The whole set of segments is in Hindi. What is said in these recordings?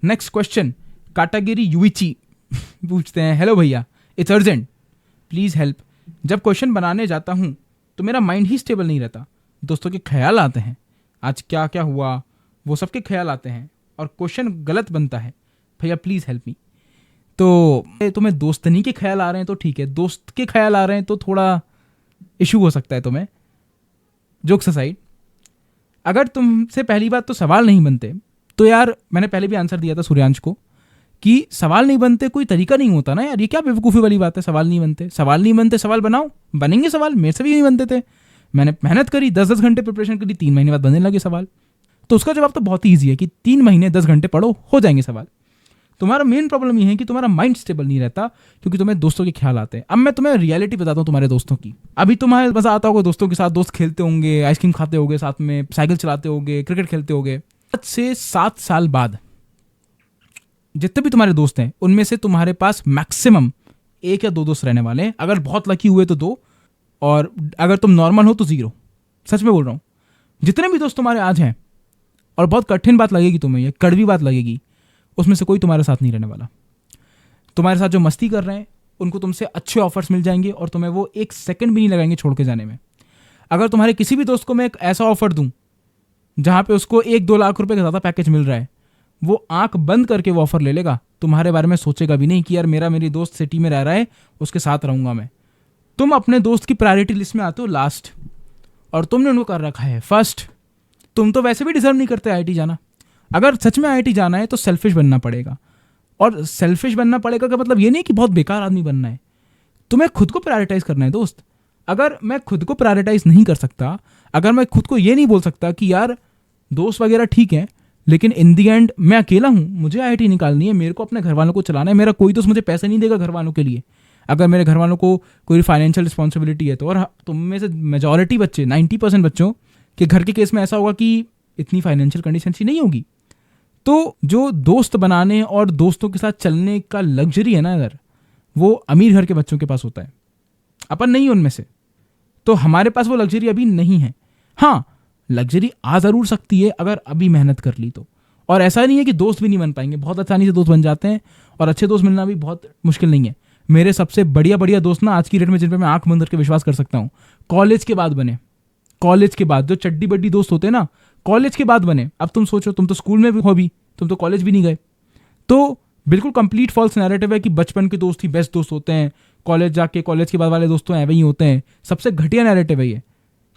नेक्स्ट क्वेश्चन, काटागिरी यूइची पूछते हैं, हेलो भैया, इट्स अर्जेंट, प्लीज़ हेल्प। जब क्वेश्चन बनाने जाता हूँ तो मेरा माइंड ही स्टेबल नहीं रहता। दोस्तों के ख्याल आते हैं, आज क्या क्या हुआ वो सबके ख्याल आते हैं और क्वेश्चन गलत बनता है। भैया प्लीज़ हेल्प मी। तो तुम्हें दोस्तनी के ख्याल आ रहे हैं तो ठीक है, दोस्त के ख्याल आ रहे हैं तो थोड़ा इशू हो सकता है तुम्हें। जोक्स असाइड, अगर तुमसे पहली बात तो सवाल नहीं बनते तो यार, मैंने पहले भी आंसर दिया था सूर्यांश को कि सवाल नहीं बनते कोई तरीका नहीं होता ना यार, ये क्या बेवकूफ़ी वाली बात है। सवाल नहीं बनते, सवाल नहीं बनते, सवाल बनाओ, बनेंगे सवाल। मेरे से भी नहीं बनते थे, मैंने मेहनत करी, 10-10 घंटे प्रिपरेशन करी, 3 महीने बाद बनने लगे सवाल। तो उसका जवाब तो बहुत ही ईजी है कि 3 महीने 10 घंटे पढ़ो, हो जाएंगे सवाल। तुम्हारा मेन प्रॉब्लम ये है कि तुम्हारा माइंड स्टेबल नहीं रहता क्योंकि तुम्हें दोस्तों के ख्याल आते हैं। अब मैं तुम्हें रियलिटी बताता हूँ तुम्हारे दोस्तों की। अभी तुम्हारे मजा आता होगा दोस्तों के साथ, दोस्त खेलते होंगे, आइसक्रीम खाते होंगे साथ में, साइकिल चलाते होंगे, क्रिकेट खेलते होंगे। 5 से 7 साल बाद जितने भी तुम्हारे दोस्त हैं उनमें से तुम्हारे पास मैक्सिमम 1 या 2 दोस्त रहने वाले हैं। अगर बहुत लकी हुए तो 2, और अगर तुम नॉर्मल हो तो 0। सच में बोल रहा हूँ, जितने भी दोस्त तुम्हारे आज हैं, और बहुत कठिन बात लगेगी तुम्हें, ये कड़वी बात लगेगी, उसमें से कोई तुम्हारे साथ नहीं रहने वाला। तुम्हारे साथ जो मस्ती कर रहे हैं उनको तुमसे अच्छे ऑफर्स मिल जाएंगे और तुम्हें वो 1 सेकंड भी नहीं लगाएंगे छोड़ के जाने में। अगर तुम्हारे किसी भी दोस्त को मैं एक ऐसा ऑफर दूं जहां पे उसको 1-2 लाख रुपए का ज़्यादा पैकेज मिल रहा है, वो आंख बंद करके वो ऑफर ले लेगा, तुम्हारे बारे में सोचेगा भी नहीं कि यार मेरी दोस्त सिटी में रह रहा है, उसके साथ रहूंगा मैं। तुम अपने दोस्त की प्रायोरिटी लिस्ट में आते हो लास्ट, और तुमने उनको कर रखा है फर्स्ट। तुम तो वैसे भी डिजर्व नहीं करते आईआईटी जाना। अगर सच में आईआईटी जाना है तो सेल्फिश बनना पड़ेगा, और सेल्फिश बनना पड़ेगा का मतलब ये नहीं कि बहुत बेकार आदमी बनना है, तुम्हें खुद को प्रायोरिटाइज करना है दोस्त। अगर मैं खुद को प्रायोरिटाइज नहीं कर सकता, अगर मैं खुद को ये नहीं बोल सकता कि यार दोस्त वगैरह ठीक है लेकिन इन दी एंड मैं अकेला हूँ, मुझे आईआईटी निकालनी है, मेरे को अपने घर वालों को चलाना है, मेरा कोई दोस्त मुझे पैसे नहीं देगा घर वालों के लिए, अगर मेरे घर वालों को कोई फाइनेंशियल रिस्पॉन्सिबिलिटी है तो। और तुम में से मेजॉरिटी बच्चे, 90% बच्चों के घर के केस में ऐसा होगा कि इतनी फाइनेंशियल कंडीशन ही नहीं होगी। तो जो दोस्त बनाने और दोस्तों के साथ चलने का लग्जरी है ना यार, वो अमीर घर के बच्चों के पास होता है, अपन नहीं उनमें से। तो हमारे पास वो लग्जरी अभी नहीं है। हाँ, लग्जरी आ ज़रूर सकती है अगर अभी मेहनत कर ली तो। और ऐसा नहीं है कि दोस्त भी नहीं बन पाएंगे, बहुत आसानी से दोस्त बन जाते हैं, और अच्छे दोस्त मिलना भी बहुत मुश्किल नहीं है। मेरे सबसे बढ़िया दोस्त ना आज की डेट में, जिन पर मैं आंख बंद करके विश्वास कर सकता हूँ, कॉलेज के बाद बने। कॉलेज के बाद जो चड्डी बड्डी दोस्त होते हैं ना, कॉलेज के बाद बने। अब तुम सोचो, तुम तो स्कूल में भी हो, भी तुम तो कॉलेज भी नहीं गए। तो बिल्कुल कंप्लीट फॉल्स नैरेटिव है कि बचपन के दोस्त ही बेस्ट दोस्त होते हैं, कॉलेज जाके कॉलेज के बाद वाले दोस्त तो ऐसे ही होते हैं। सबसे घटिया नैरेटिव है ये,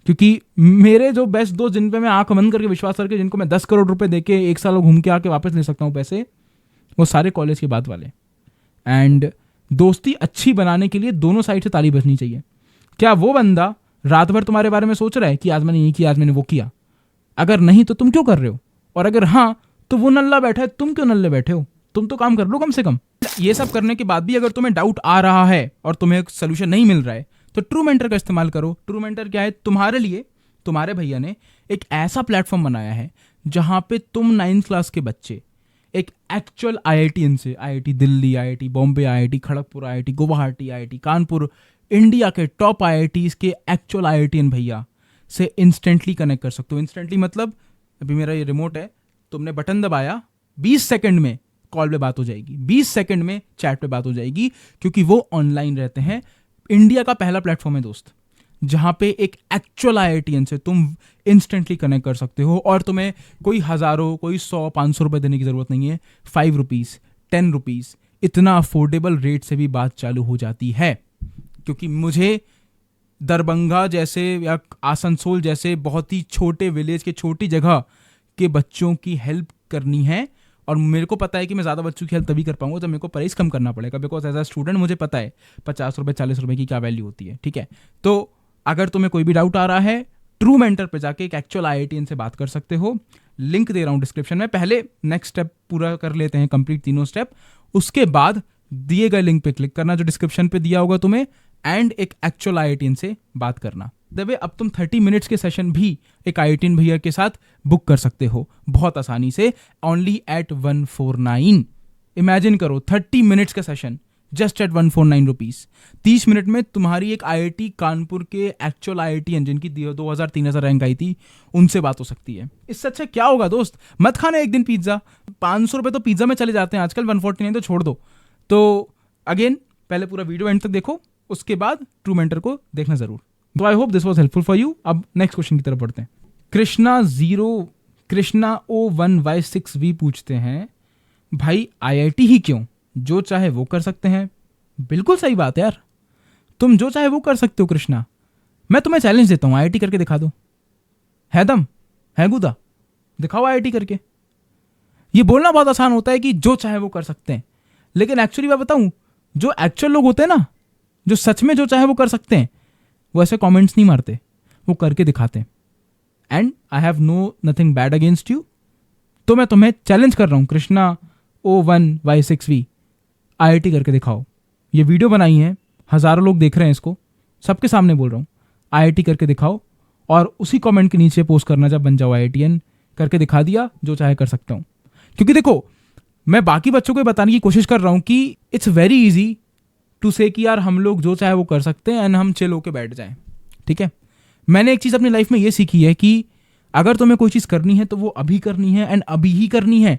क्योंकि मेरे जो बेस्ट दोस्त, जिन पे मैं आंख बंद करके विश्वास करके, जिनको मैं 10 करोड़ रुपए देके 1 साल घूम के आके वापस ले सकता हूँ पैसे, वो सारे कॉलेज के बाद वाले। एंड दोस्ती अच्छी बनाने के लिए दोनों साइड से ताली बजनी चाहिए। क्या वो बंदा रात भर तुम्हारे बारे में सोच रहा है कि आज मैंने ये किया, आज मैंने वो किया? अगर नहीं तो तुम क्यों कर रहे हो? और अगर हाँ, तो वो नल्ला बैठा है, तुम क्यों नल्ले बैठे हो? तुम तो काम कर लो कम से कम। ये सब करने के बाद भी अगर तुम्हें डाउट आ रहा है और तुम्हें सोल्यूशन नहीं मिल रहा है, तो ट्रू मेंटर का इस्तेमाल करो। ट्रू मेंटर क्या है? तुम्हारे लिए तुम्हारे भैया ने एक ऐसा प्लेटफॉर्म बनाया है जहां पे तुम 9th क्लास के बच्चे एक एक्चुअल आईआईटीएन से, IIT Delhi, IIT Bombay, IIT Kharagpur, IIT Guwahati, IIT Kanpur, India के टॉप आईआईटीज के एक्चुअल आईआईटीएन भैया से इंस्टेंटली कनेक्ट कर सकते हो। इंस्टेंटली मतलब अभी मेरा ये रिमोट है, तुमने बटन दबाया, 20 सेकंड में कॉल पे बात हो जाएगी, 20 सेकंड में चैट पे बात हो जाएगी, क्योंकि वो ऑनलाइन रहते हैं। इंडिया का पहला प्लेटफॉर्म है दोस्त, जहां पे एक एक्चुअल आईआईटीएन से तुम इंस्टेंटली कनेक्ट कर सकते हो, और तुम्हें कोई हज़ारों, कोई 100-500 रुपए देने की ज़रूरत नहीं है। 5 रुपीज़, 10 रुपीज़, इतना अफोर्डेबल रेट से भी बात चालू हो जाती है। क्योंकि मुझे दरभंगा जैसे या आसनसोल जैसे बहुत ही छोटे विलेज के, छोटी जगह के बच्चों की हेल्प करनी है, और मेरे को पता है कि मैं ज़्यादा बच्चों की हेल्प तभी कर पाऊंगा जब मेरे को प्राइस कम करना पड़ेगा, बिकॉज एज अ स्टूडेंट मुझे पता है 50 रुपये 40 रुपये की क्या वैल्यू होती है। ठीक है, तो अगर तुम्हें कोई भी डाउट आ रहा है, ट्रू मेंटर पे जाके एक एक्चुअल आईआईटीएन से बात कर सकते हो। लिंक दे रहा हूँ डिस्क्रिप्शन में। पहले नेक्स्ट स्टेप पूरा कर लेते हैं, कंप्लीट तीनों स्टेप, उसके बाद दिए गए लिंक पे क्लिक करना जो डिस्क्रिप्शन पे दिया होगा तुम्हें, एंड एक एक्चुअल आईआईटीएन से बात करना। वे अब तुम 30 मिनट्स के सेशन भी एक आईआईटीएन भैया के साथ बुक कर सकते हो बहुत आसानी से, ओनली एट 149। इमेजिन करो 30 मिनट्स का session just at 149 rupees. 30 minute में तुम्हारी एक IIT कानपुर के एक्चुअल IIT जिनकी 2000-3000 रैंक आई थी उनसे बात हो सकती है। इससे अच्छा क्या होगा दोस्त? मत खाना एक दिन पिज्जा, 500 रुपये तो पिज्जा में चले जाते हैं आजकल, 149 तो छोड़ दो। तो अगेन पहले पूरा वीडियो एंड तक देखो, उसके बाद ट्रू मेंटर को देखना जरूर। तो I hope this was helpful for you. अब नेक्स्ट क्वेश्चन की तरफ बढ़ते हैं। कृष्णा O1Y6V पूछते हैं, भाई IIT ही क्यों, जो चाहे वो कर सकते हैं। बिल्कुल सही बात है यार, तुम जो चाहे वो कर सकते हो कृष्णा। मैं तुम्हें चैलेंज देता हूँ, IIT करके दिखा दो। है दम, है गुदा, दिखाओ IIT करके। ये बोलना बहुत आसान होता है कि जो चाहे वो कर सकते हैं, लेकिन एक्चुअली मैं बताऊं, जो एक्चुअल लोग होते हैं ना, जो सच में जो चाहे वो कर सकते हैं, वो ऐसे कमेंट्स नहीं मारते, वो करके दिखाते हैं। And I have nothing bad against you. तो मैं तुम्हें चैलेंज कर रहा हूं, कृष्णा O1Y6V, IIT करके दिखाओ। ये वीडियो बनाई है, हजारों लोग देख रहे हैं इसको, सबके सामने बोल रहा हूँ, IIT करके दिखाओ। और उसी कमेंट के नीचे पोस्ट करना जब बन जाओ IITian, करके दिखा दिया, जो चाहे कर सकता हूँ। क्योंकि देखो, मैं बाकी बच्चों को बताने की कोशिश कर रहा हूँ कि इट्स वेरी इजी टू से कि यार हम लोग जो चाहे वो कर सकते हैं एंड हम चिल होके बैठ जाएं। ठीक है, मैंने एक चीज़ अपनी लाइफ में ये सीखी है कि अगर तुम्हें कोई चीज़ करनी है तो वो अभी करनी है एंड अभी ही करनी है।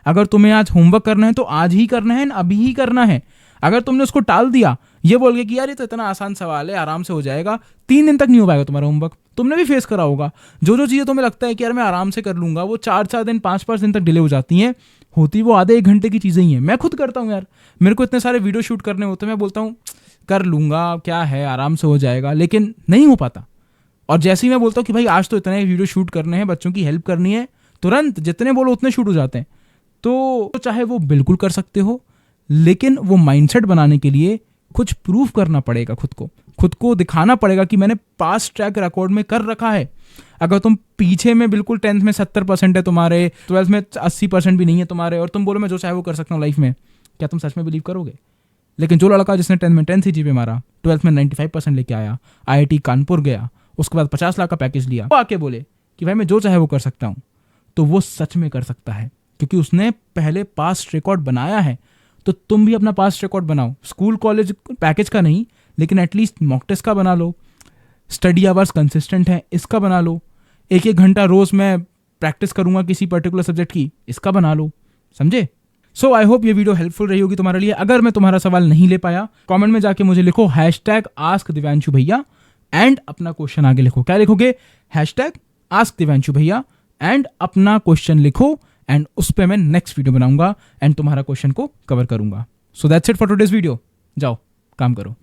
अगर तुम्हें आज होमवर्क करना है तो आज ही करना है एंड अभी ही करना है। अगर तुमने उसको टाल दिया ये बोल के कि यार ये तो इतना आसान सवाल है, आराम से हो जाएगा, 3 दिन तक नहीं हो पाएगा तुम्हारा होमवर्क। तुमने भी फेस करा होगा, जो चीज़ें तुम्हें लगता है कि यार मैं आराम से कर लूंगा, वो 4-4 दिन 5-5 दिन तक डिले हो जाती हैं। होती वो आधे 1 घंटे की चीज़ें ही हैं। मैं खुद करता हूँ यार, मेरे को इतने सारे वीडियो शूट करने होते हैं, मैं बोलता हूँ कर लूंगा, क्या है, आराम से हो जाएगा, लेकिन नहीं हो पाता। और जैसे ही मैं बोलता हूँ कि भाई आज तो इतने वीडियो शूट करने हैं, बच्चों की हेल्प करनी है, तुरंत जितने बोलो उतने शूट हो जाते हैं। तो चाहे वो बिल्कुल कर सकते हो, लेकिन वो माइंडसेट बनाने के लिए कुछ प्रूफ करना पड़ेगा, खुद को दिखाना पड़ेगा कि मैंने पास ट्रैक रिकॉर्ड में कर रखा है। अगर तुम पीछे में बिल्कुल 10th में 70% है तुम्हारे, 12th में 80% भी नहीं है तुम्हारे, और तुम बोलो मैं जो चाहे वो कर सकता हूँ लाइफ में, क्या तुम सच में बिलीव करोगे? लेकिन जो लड़का जिसने 10th में 10 CGPA मारा, 12th में 95% लेके आया, IIT कानपुर गया, उसके बाद 50 लाख का पैकेज लिया, वो आके बोले कि भाई मैं जो चाहे वो कर सकता हूँ, तो वो सच में कर सकता है, क्योंकि उसने पहले पास्ट रिकॉर्ड बनाया है। तो तुम भी अपना पास्ट रिकॉर्ड बनाओ, स्कूल कॉलेज पैकेज का नहीं, लेकिन एटलीस्ट मॉक टेस्ट का बना लो, स्टडी आवर्स कंसिस्टेंट है इसका बना लो, 1-1 घंटा रोज मैं प्रैक्टिस करूंगा किसी पर्टिकुलर सब्जेक्ट की, इसका बना लो, समझे? सो आई होप ये वीडियो हेल्पफुल रही होगी तुम्हारे लिए। अगर मैं तुम्हारा सवाल नहीं ले पाया, कमेंट में जाके मुझे लिखो #AskDivanshu भैया एंड अपना क्वेश्चन आगे लिखो। क्या लिखोगे? #AskDivanshu भैया एंड अपना क्वेश्चन लिखो, एंड उस पर मैं नेक्स्ट वीडियो बनाऊंगा एंड तुम्हारा क्वेश्चन को कवर करूंगा। So that's it for today's video. जाओ काम करो।